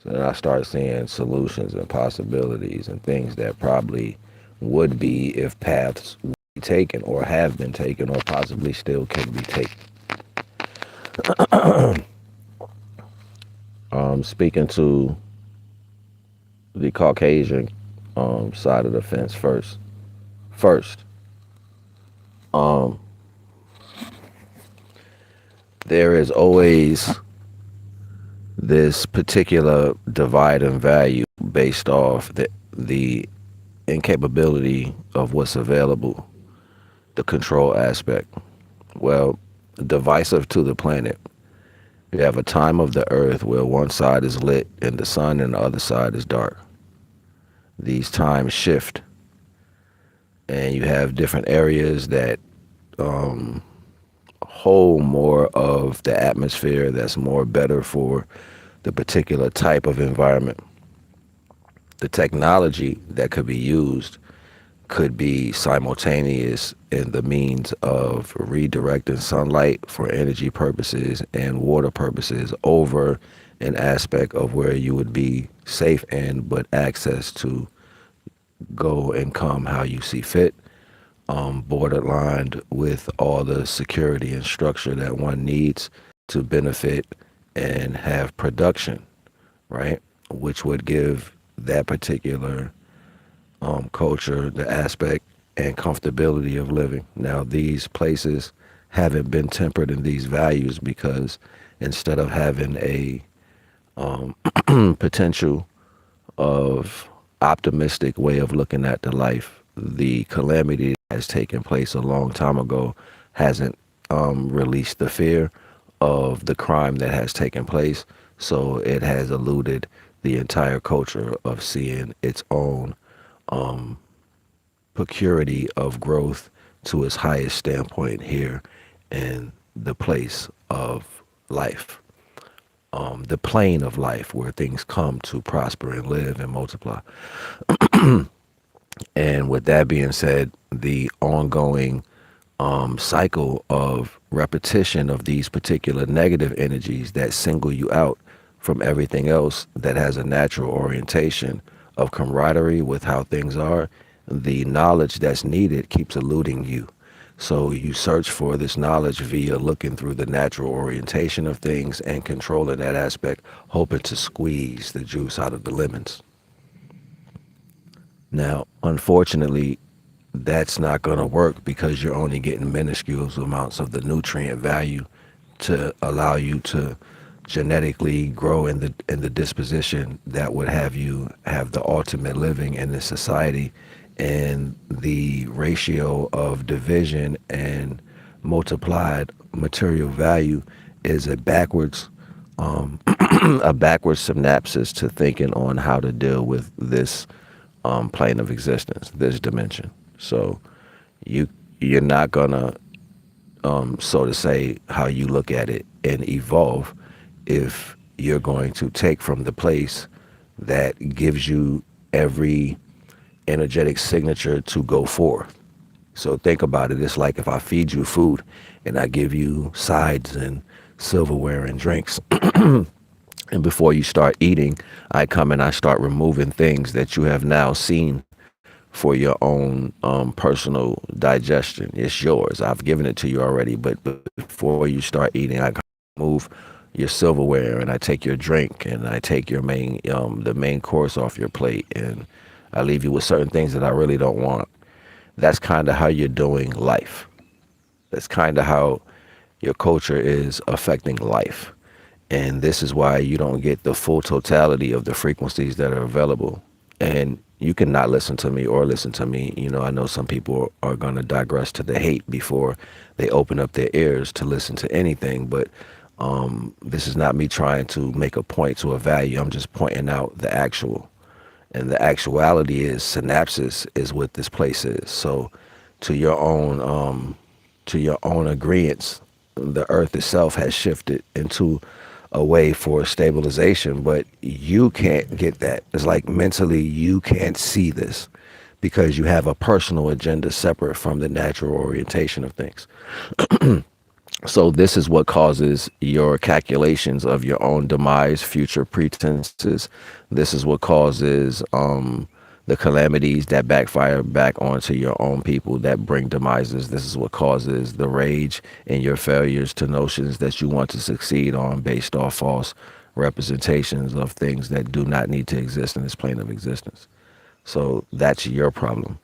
So then I start seeing solutions and possibilities and things that probably would be if paths would be taken or have been taken or possibly still can be taken. Speaking to the Caucasian side of the fence first. First, um, there is always this particular divide and value based off the incapability of what's available, the control aspect. Well, divisive to the planet. You have a time of the earth where one side is lit and the sun and the other side is dark. These times shift, and you have different areas that hold more of the atmosphere that's more better for the particular type of environment. The technology that could be used could be simultaneous in the means of redirecting sunlight for energy purposes and water purposes over an aspect of where you would be safe in, but access to go and come how you see fit, borderlined with all the security and structure that one needs to benefit and have production, right? Which would give that particular culture the aspect and comfortability of living. Now, these places haven't been tempered in these values because instead of having a potential of optimistic way of looking at the life, the calamity that has taken place a long time ago hasn't released the fear of the crime that has taken place. So it has eluded the entire culture of seeing its own procurity of growth to its highest standpoint here in the place of life, the plane of life where things come to prosper and live and multiply. And with that being said, the ongoing cycle of repetition of these particular negative energies that single you out from everything else that has a natural orientation of camaraderie with how things are, the knowledge that's needed keeps eluding you. So you search for this knowledge via looking through the natural orientation of things and controlling that aspect, hoping to squeeze the juice out of the lemons. Now, unfortunately, that's not going to work because you're only getting minuscule amounts of the nutrient value to allow you to genetically grow in the disposition that would have you have the ultimate living in this society. And the ratio of division and multiplied material value is a backwards a backwards synapses to thinking on how to deal with this plane of existence, this dimension. So you're not gonna so to say how you look at it and evolve if you're going to take from the place that gives you every energetic signature to go forth. So think about it. It's like if I feed you food and I give you sides and silverware and drinks. And before you start eating, I come and I start removing things that you have now seen for your own personal digestion. It's yours. I've given it to you already. But before you start eating, I move your silverware and I take your drink and I take your the main course off your plate and I leave you with certain things that I really don't want. That's kind of how you're doing life. That's kind of how your culture is affecting life. And this is why you don't get the full totality of the frequencies that are available. And you can not listen to me or listen to me. You know, I know some people are going to digress to the hate before they open up their ears to listen to anything. But this is not me trying to make a point to a value. I'm just pointing out the actual. And the actuality is synapses is what this place is. So to your own agreeance, the earth itself has shifted into a way for stabilization, but you can't get that. It's like mentally you can't see this because you have a personal agenda separate from the natural orientation of things. So this is what causes your calculations of your own demise, future pretenses. This is what causes the calamities that backfire back onto your own people that bring demises. This is what causes the rage and your failures to notions that you want to succeed on based off false representations of things that do not need to exist in this plane of existence. So that's your problem.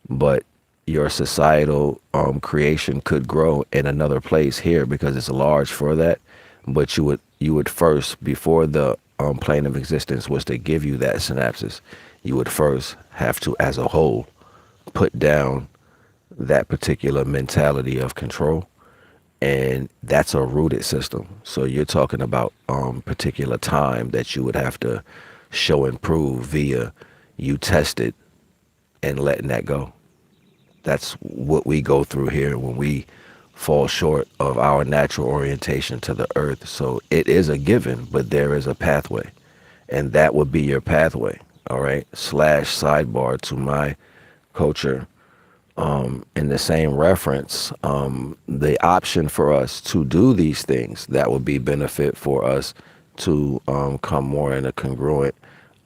But your societal creation could grow in another place here because it's large for that. But you would first, before the plane of existence was to give you that synapses, you would first have to, as a whole, put down that particular mentality of control. And that's a rooted system. So you're talking about particular time that you would have to show and prove via you tested and letting that go. That's what we go through here when we fall short of our natural orientation to the earth. So it is a given, but there is a pathway. And that would be your pathway. All right. Slash sidebar to my culture. In the same reference, the option for us to do these things that would be benefit for us to come more in a congruent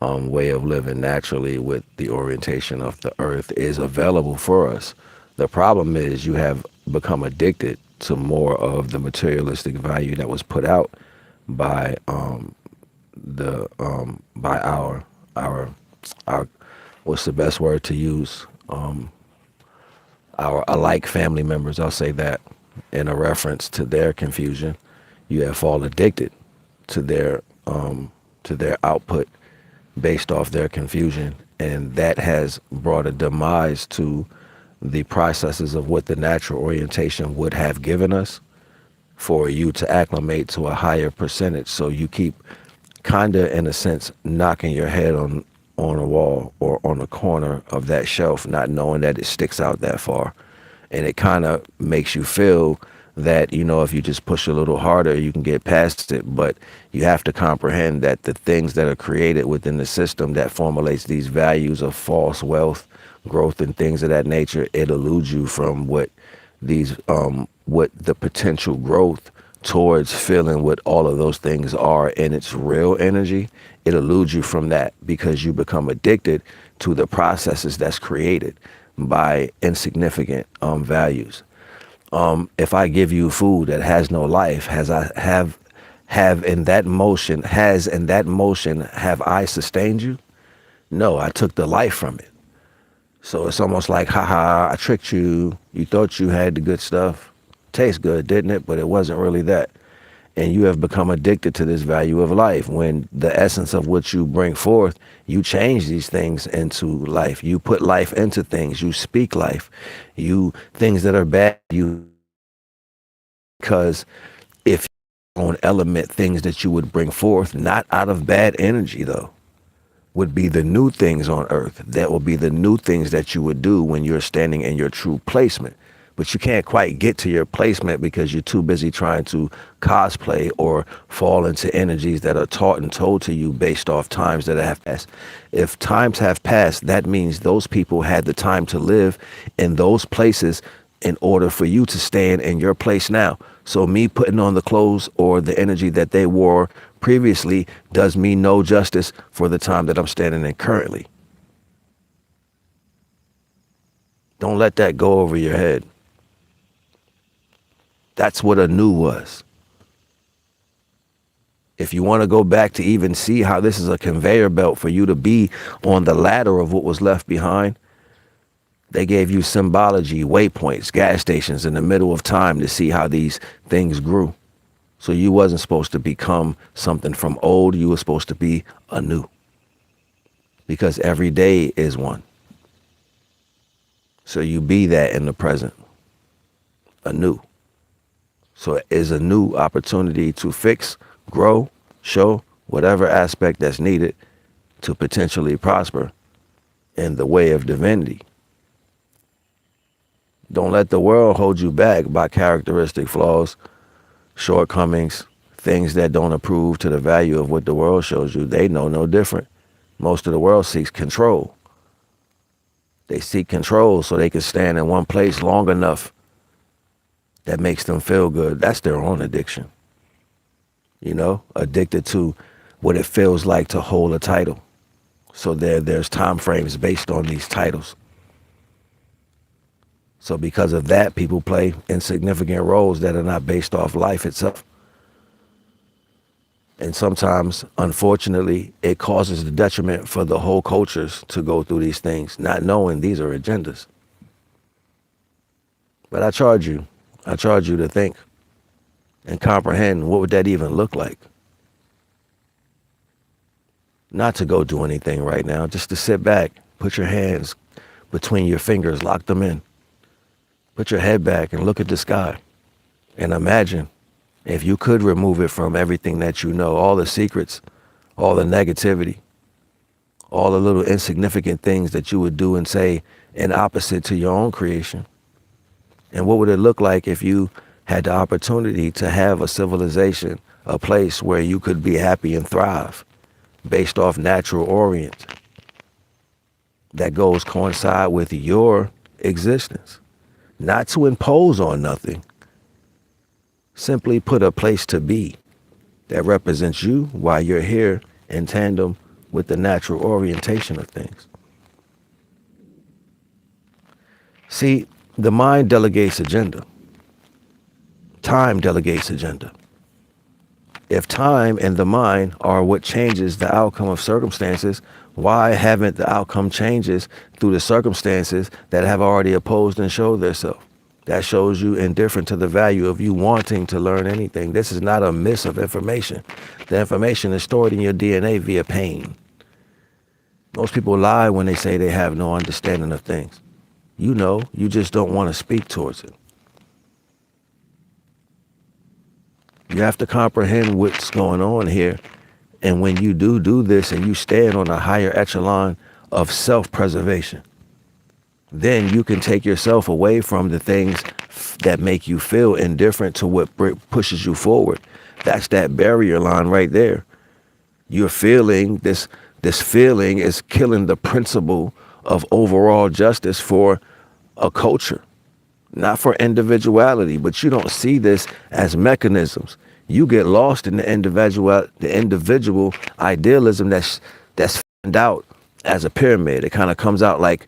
way of living naturally with the orientation of the earth is available for us. The problem is you have become addicted to more of the materialistic value that was put out by the by our what's the best word to use? Our alike family members, I'll say that, in a reference to their confusion. You have fallen addicted to their output based off their confusion, and that has brought a demise to the processes of what the natural orientation would have given us for you to acclimate to a higher percentage. So you keep kinda, in a sense, knocking your head on a wall or on a corner of that shelf, not knowing that it sticks out that far. And it kind of makes you feel that, if you just push a little harder, you can get past it. But you have to comprehend that the things that are created within the system that formulates these values of false wealth, growth, and things of that nature, it eludes you from what the potential growth towards feeling what all of those things are in its real energy. It eludes you from that because you become addicted to the processes that's created by insignificant values. If I give you food that has no life, have in that motion, have I sustained you? No, I took the life from it. So it's almost like, haha, I tricked you. You thought you had the good stuff. Tastes good, didn't it? But it wasn't really that. And you have become addicted to this value of life when the essence of what you bring forth, you change these things into life. You put life into things. You speak life. Things that are bad, because if you own element things that you would bring forth, not out of bad energy though, would be the new things on earth. That will be the new things that you would do when you're standing in your true placement. But you can't quite get to your placement because you're too busy trying to cosplay or fall into energies that are taught and told to you based off times that have passed. If times have passed, that means those people had the time to live in those places in order for you to stand in your place now. So me putting on the clothes or the energy that they wore previously does me no justice for the time that I'm standing in currently. Don't let that go over your head. That's what a new was. If you want to go back to even see how this is a conveyor belt for you to be on the ladder of what was left behind, they gave you symbology, waypoints, gas stations in the middle of time to see how these things grew. So you wasn't supposed to become something from old. You were supposed to be anew. Because every day is one. So you be that in the present, anew. So it is a new opportunity to fix, grow, show whatever aspect that's needed to potentially prosper in the way of divinity. Don't let the world hold you back by characteristic flaws, shortcomings, things that don't approve to the value of what the world shows you. They know no different. Most of the world seeks control. They seek control so they can stand in one place long enough that makes them feel good. That's their own addiction. Addicted to what it feels like to hold a title. So there's time frames based on these titles. So because of that, people play insignificant roles that are not based off life itself. And sometimes, unfortunately, it causes the detriment for the whole cultures to go through these things, not knowing these are agendas. But I charge you to think and comprehend, what would that even look like? Not to go do anything right now, just to sit back, put your hands between your fingers, lock them in. Put your head back and look at the sky and imagine if you could remove it from everything that you know, all the secrets, all the negativity, all the little insignificant things that you would do and say in opposite to your own creation. And what would it look like if you had the opportunity to have a civilization, a place where you could be happy and thrive based off natural orient that goes coincide with your existence? Not to impose on nothing. Simply put a place to be that represents you while you're here in tandem with the natural orientation of things. See, the mind delegates agenda. Time delegates agenda. If time and the mind are what changes the outcome of circumstances, why haven't the outcome changes through the circumstances that have already opposed and showed themselves? That shows you indifferent to the value of you wanting to learn anything. This is not a miss of information. The information is stored in your DNA via pain. Most people lie when they say they have no understanding of things. You just don't want to speak towards it. You have to comprehend what's going on here. And when you do this and you stand on a higher echelon of self-preservation, then you can take yourself away from the things that make you feel indifferent to what pushes you forward. That's that barrier line right there. You're feeling this feeling is killing the principle of overall justice for a culture, not for individuality. But you don't see this as mechanisms. You get lost in the individual idealism that's found out as a pyramid. It kind of comes out like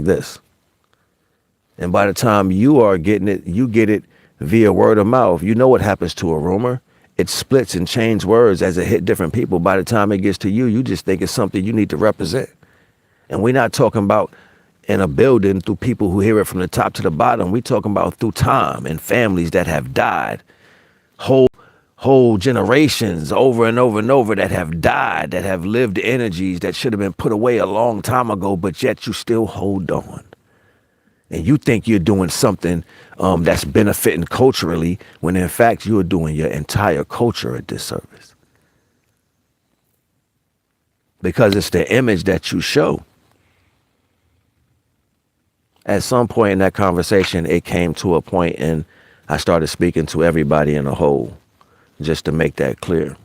this. And by the time you are getting it, you get it via word of mouth. You know what happens to a rumor. It splits and changes words as it hit different people. By the time it gets to you, you just think it's something you need to represent. And we're not talking about in a building through people who hear it from the top to the bottom. We're talking about through time and families that have died. Whole generations over and over and over that have died, that have lived energies that should have been put away a long time ago, but yet you still hold on. And you think you're doing something that's benefiting culturally, when in fact you're doing your entire culture a disservice. Because it's the image that you show. At some point in that conversation, it came to a point and I started speaking to everybody in a whole, just to make that clear.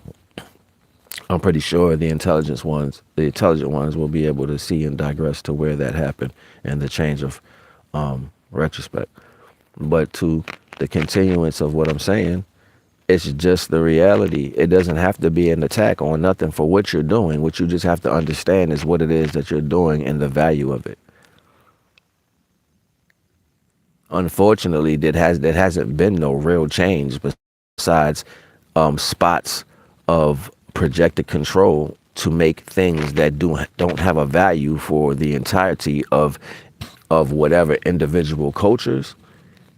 I'm pretty sure the intelligent ones will be able to see and digress to where that happened and the change of retrospect. But to the continuance of what I'm saying, it's just the reality. It doesn't have to be an attack on nothing for what you're doing. What you just have to understand is what it is that you're doing and the value of it. Unfortunately, there hasn't been no real change besides spots of projected control to make things that don't have a value for the entirety of whatever individual cultures,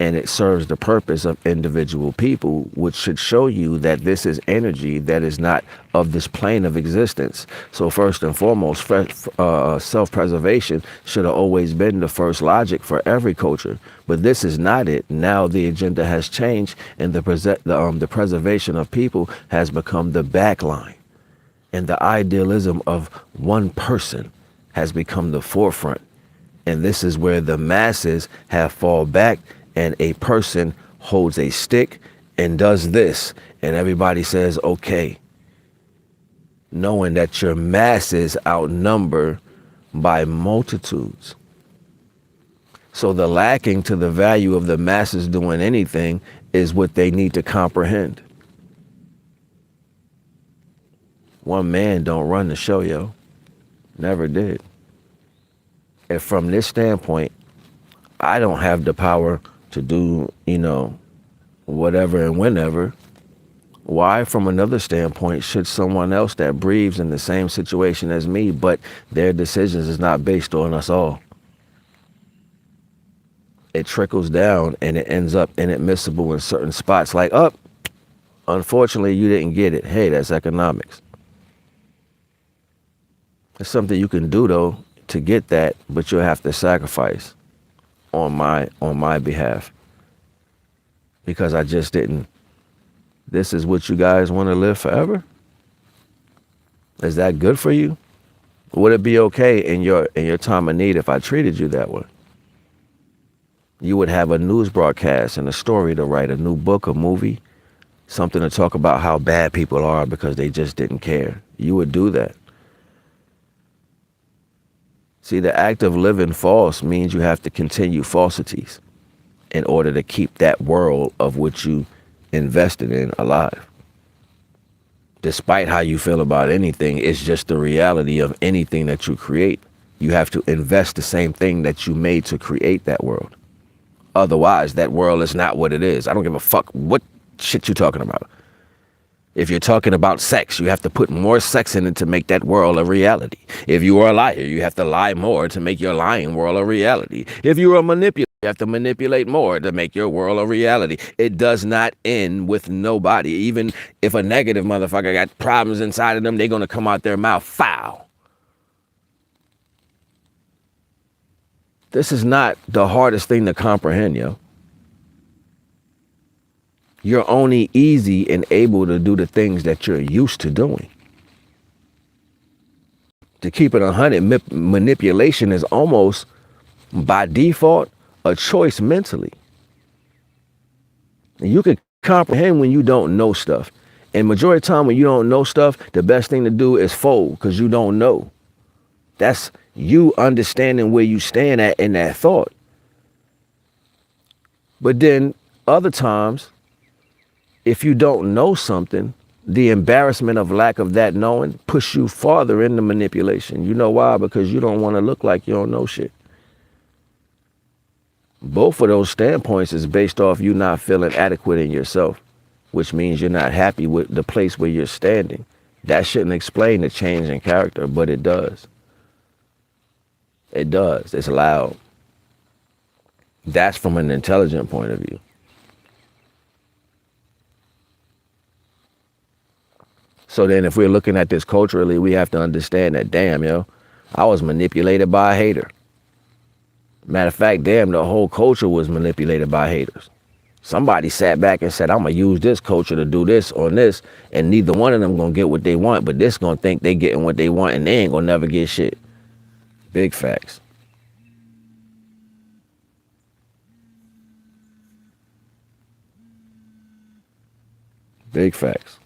and it serves the purpose of individual people, which should show you that this is energy that is not of this plane of existence. So first and foremost, self-preservation should have always been the first logic for every culture, but this is not it. Now the agenda has changed, and the preservation of people has become the backline, and the idealism of one person has become the forefront. And this is where the masses have fall back, and a person holds a stick and does this, and everybody says, okay, knowing that your masses outnumber by multitudes. So the lacking to the value of the masses doing anything is what they need to comprehend. One man don't run the show, yo. Never did. And from this standpoint, I don't have the power to do, whatever and whenever. Why, from another standpoint, should someone else that breathes in the same situation as me, but their decisions is not based on us all? It trickles down and it ends up inadmissible in certain spots. Like, unfortunately, you didn't get it. Hey, that's economics. It's something you can do, though, to get that, but you'll have to sacrifice on my behalf. Because I just didn't. This is what you guys want to live forever? Is that good for you? Would it be okay in your time of need if I treated you that way? You would have a news broadcast and a story to write, a new book, a movie, something to talk about how bad people are because they just didn't care. You would do that. See, the act of living false means you have to continue falsities in order to keep that world of which you invested in alive. Despite how you feel about anything, it's just the reality of anything that you create. You have to invest the same thing that you made to create that world. Otherwise, that world is not what it is. I don't give a fuck what shit you're talking about. If you're talking about sex, you have to put more sex in it to make that world a reality. If you are a liar, you have to lie more to make your lying world a reality. If you are a manipulator, you have to manipulate more to make your world a reality. It does not end with nobody. Even if a negative motherfucker got problems inside of them, they're going to come out their mouth foul. This is not the hardest thing to comprehend, yo. You're only easy and able to do the things that you're used to doing. To keep it 100, manipulation is almost by default a choice mentally. And you can comprehend when you don't know stuff. And majority of the time when you don't know stuff, the best thing to do is fold because you don't know. That's you understanding where you stand at in that thought. But then other times, if you don't know something, the embarrassment of lack of that knowing push you farther into manipulation. You know why? Because you don't want to look like you don't know shit. Both of those standpoints is based off you not feeling adequate in yourself, which means you're not happy with the place where you're standing. That shouldn't explain the change in character, but it does. It does. It's loud. That's from an intelligent point of view. So then if we're looking at this culturally, we have to understand that, damn, yo, I was manipulated by a hater. Matter of fact, damn, the whole culture was manipulated by haters. Somebody sat back and said, I'm going to use this culture to do this on this, and neither one of them going to get what they want, but this going to think they getting what they want, and they ain't going to never get shit. Big facts. Big facts.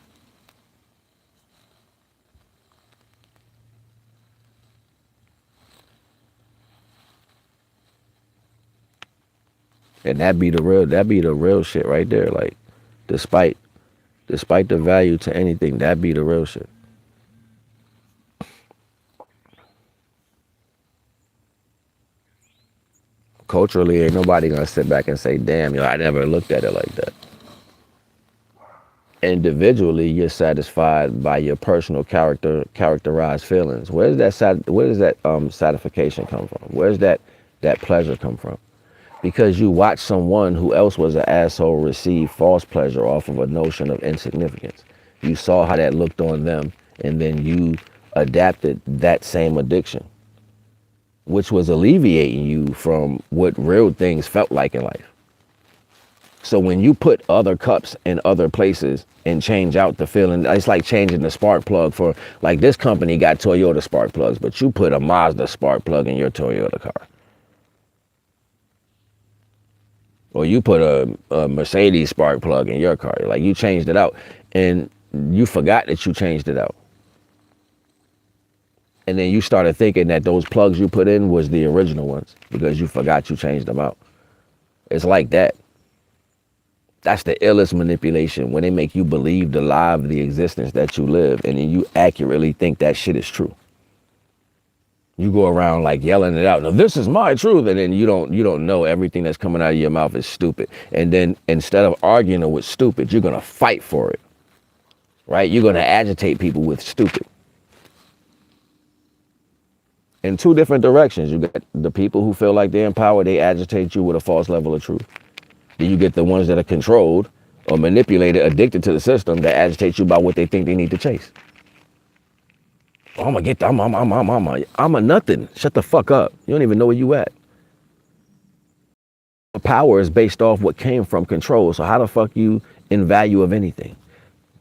And that be the real shit right there. Like, despite the value to anything, that be the real shit. Culturally, ain't nobody gonna sit back and say, damn, yo, I never looked at it like that. Individually, you're satisfied by your personal characterized feelings. Where does that satisfaction come from? Where's that pleasure come from? Because you watch someone who else was an asshole receive false pleasure off of a notion of insignificance. You saw how that looked on them, and then you adapted that same addiction, which was alleviating you from what real things felt like in life. So when you put other cups in other places and change out the feeling, it's like changing the spark plug for, like, this company got Toyota spark plugs, but you put a Mazda spark plug in your Toyota car. Or you put a Mercedes spark plug in your car. Like, you changed it out and you forgot that you changed it out. And then you started thinking that those plugs you put in was the original ones because you forgot you changed them out. It's like that. That's the illest manipulation, when they make you believe the lie of the existence that you live, and then you accurately think that shit is true. You go around like yelling it out. Now this is my truth, and then you don't know everything that's coming out of your mouth is stupid. And then instead of arguing with stupid, you're gonna fight for it, right? You're gonna agitate people with stupid. In two different directions. You got the people who feel like they're in power, they agitate you with a false level of truth. Then you get the ones that are controlled or manipulated, addicted to the system, that agitate you about what they think they need to chase. Oh, I'm gonna get I'm a nothing. Shut the fuck up. You don't even know where you at. Power is based off what came from control. So how the fuck you in value of anything?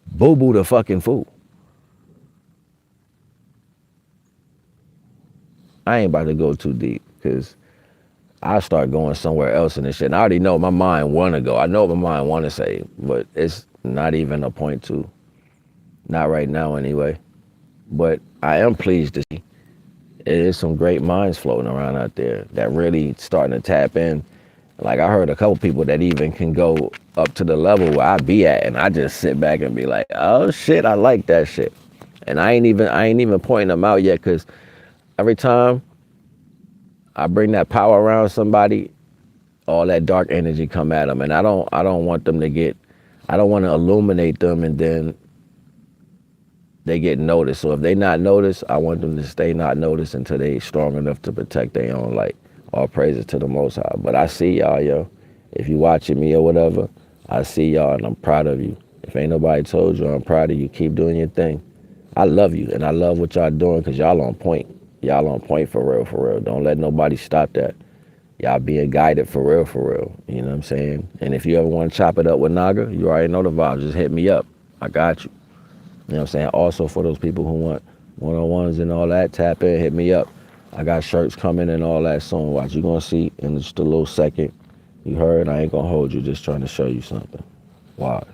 Boo-boo the fucking fool. I ain't about to go too deep because I start going somewhere else in this shit. And I already know my mind want to go. I know what my mind want to say, but it's not even a point to. Not right now anyway. But I am pleased to see it is some great minds floating around out there that really starting to tap in. Like I heard a couple people that even can go up to the level where I be at, and I just sit back and be like, oh shit, I like that shit. And I ain't even pointing them out yet, because every time I bring that power around somebody, all that dark energy come at them, and I don't want them to get, I don't want to illuminate them and then they get noticed. So if they not noticed, I want them to stay not noticed until they strong enough to protect their own light. All praises to the Most High. But I see y'all, yo. If you watching me or whatever, I see y'all and I'm proud of you. If ain't nobody told you, I'm proud of you. Keep doing your thing. I love you, and I love what y'all doing, because y'all on point. Y'all on point for real, for real. Don't let nobody stop that. Y'all being guided for real, for real. You know what I'm saying? And if you ever want to chop it up with Naga, you already know the vibes. Just hit me up. I got you. You know what I'm saying? Also, for those people who want one-on-ones and all that, tap in, hit me up. I got shirts coming and all that soon. Watch, you're going to see in just a little second. You heard? I ain't going to hold you, just trying to show you something. Wise.